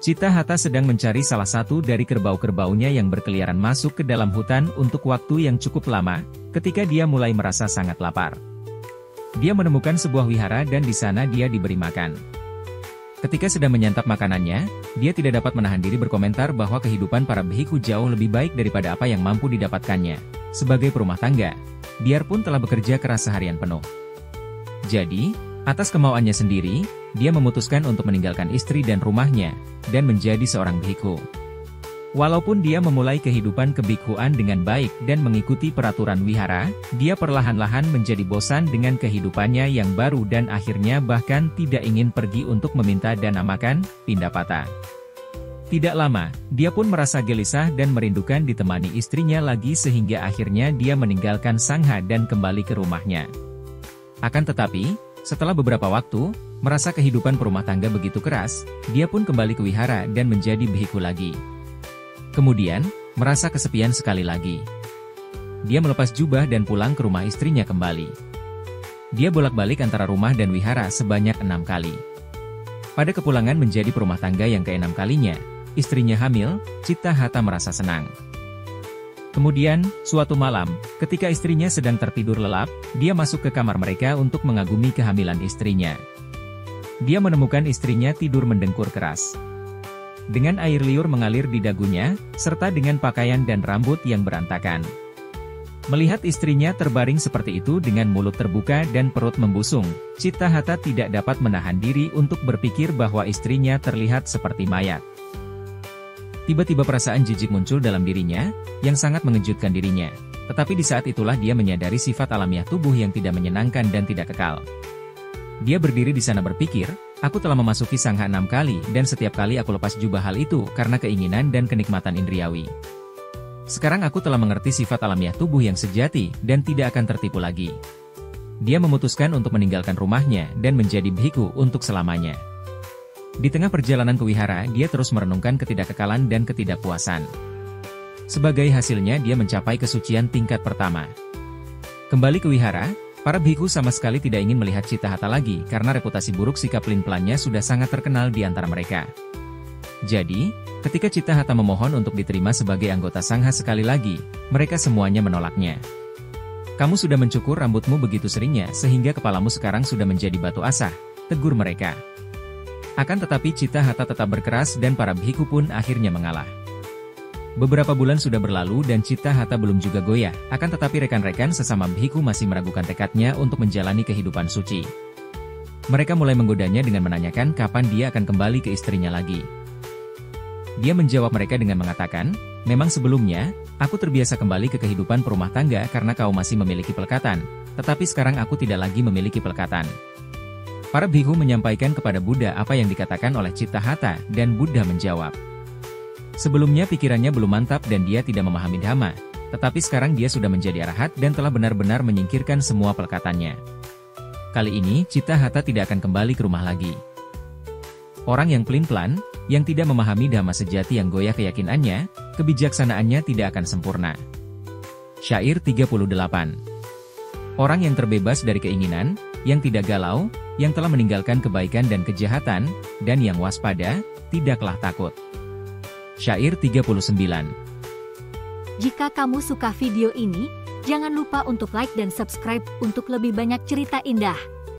Cittahata sedang mencari salah satu dari kerbau-kerbaunya yang berkeliaran masuk ke dalam hutan untuk waktu yang cukup lama, ketika dia mulai merasa sangat lapar. Dia menemukan sebuah wihara dan di sana dia diberi makan. Ketika sedang menyantap makanannya, dia tidak dapat menahan diri berkomentar bahwa kehidupan para bhikkhu jauh lebih baik daripada apa yang mampu didapatkannya. Sebagai perumah tangga, biarpun telah bekerja keras seharian penuh. Jadi, atas kemauannya sendiri, dia memutuskan untuk meninggalkan istri dan rumahnya, dan menjadi seorang bhikkhu. Walaupun dia memulai kehidupan kebhikkhuan dengan baik dan mengikuti peraturan wihara, dia perlahan-lahan menjadi bosan dengan kehidupannya yang baru dan akhirnya bahkan tidak ingin pergi untuk meminta dana makan, pindapata. Tidak lama, dia pun merasa gelisah dan merindukan ditemani istrinya lagi sehingga akhirnya dia meninggalkan sangha dan kembali ke rumahnya. Akan tetapi, setelah beberapa waktu, merasa kehidupan perumah tangga begitu keras, dia pun kembali ke wihara dan menjadi bhikkhu lagi. Kemudian, merasa kesepian sekali lagi. Dia melepas jubah dan pulang ke rumah istrinya kembali. Dia bolak-balik antara rumah dan wihara sebanyak 6 kali. Pada kepulangan menjadi perumah tangga yang ke-6 kalinya, istrinya hamil, Cittahata merasa senang. Kemudian, suatu malam, ketika istrinya sedang tertidur lelap, dia masuk ke kamar mereka untuk mengagumi kehamilan istrinya. Dia menemukan istrinya tidur mendengkur keras. Dengan air liur mengalir di dagunya, serta dengan pakaian dan rambut yang berantakan. Melihat istrinya terbaring seperti itu dengan mulut terbuka dan perut membusung, Cittahata tidak dapat menahan diri untuk berpikir bahwa istrinya terlihat seperti mayat. Tiba-tiba perasaan jijik muncul dalam dirinya, yang sangat mengejutkan dirinya. Tetapi di saat itulah dia menyadari sifat alamiah tubuh yang tidak menyenangkan dan tidak kekal. Dia berdiri di sana berpikir, aku telah memasuki sangha 6 kali dan setiap kali aku lepas jubah hal itu karena keinginan dan kenikmatan indriawi. Sekarang aku telah mengerti sifat alamiah tubuh yang sejati dan tidak akan tertipu lagi. Dia memutuskan untuk meninggalkan rumahnya dan menjadi bhikkhu untuk selamanya. Di tengah perjalanan ke wihara, dia terus merenungkan ketidakkekalan dan ketidakpuasan. Sebagai hasilnya dia mencapai kesucian tingkat pertama. Kembali ke wihara, para bhikkhu sama sekali tidak ingin melihat Cittahata lagi karena reputasi buruk sikap pelin-pelannya sudah sangat terkenal di antara mereka. Jadi, ketika Cittahata memohon untuk diterima sebagai anggota sangha sekali lagi, mereka semuanya menolaknya. Kamu sudah mencukur rambutmu begitu seringnya sehingga kepalamu sekarang sudah menjadi batu asah, tegur mereka. Akan tetapi Cittahata tetap berkeras dan para bhikkhu pun akhirnya mengalah. Beberapa bulan sudah berlalu dan Cittahata belum juga goyah, akan tetapi rekan-rekan sesama bhikkhu masih meragukan tekadnya untuk menjalani kehidupan suci. Mereka mulai menggodanya dengan menanyakan kapan dia akan kembali ke istrinya lagi. Dia menjawab mereka dengan mengatakan, memang sebelumnya, aku terbiasa kembali ke kehidupan perumah tangga karena kau masih memiliki pelekatan, tetapi sekarang aku tidak lagi memiliki pelekatan. Para bhikkhu menyampaikan kepada Buddha apa yang dikatakan oleh Cittahata, dan Buddha menjawab. Sebelumnya pikirannya belum mantap dan dia tidak memahami dhamma, tetapi sekarang dia sudah menjadi arahat dan telah benar-benar menyingkirkan semua pelekatannya. Kali ini Cittahata tidak akan kembali ke rumah lagi. Orang yang pelin-pelan, yang tidak memahami dhamma sejati yang goyah keyakinannya, kebijaksanaannya tidak akan sempurna. Syair 38. Orang yang terbebas dari keinginan, yang tidak galau, yang telah meninggalkan kebaikan dan kejahatan, dan yang waspada, tidaklah takut. Syair 39. Jika kamu suka video ini, jangan lupa untuk like dan subscribe untuk lebih banyak cerita indah.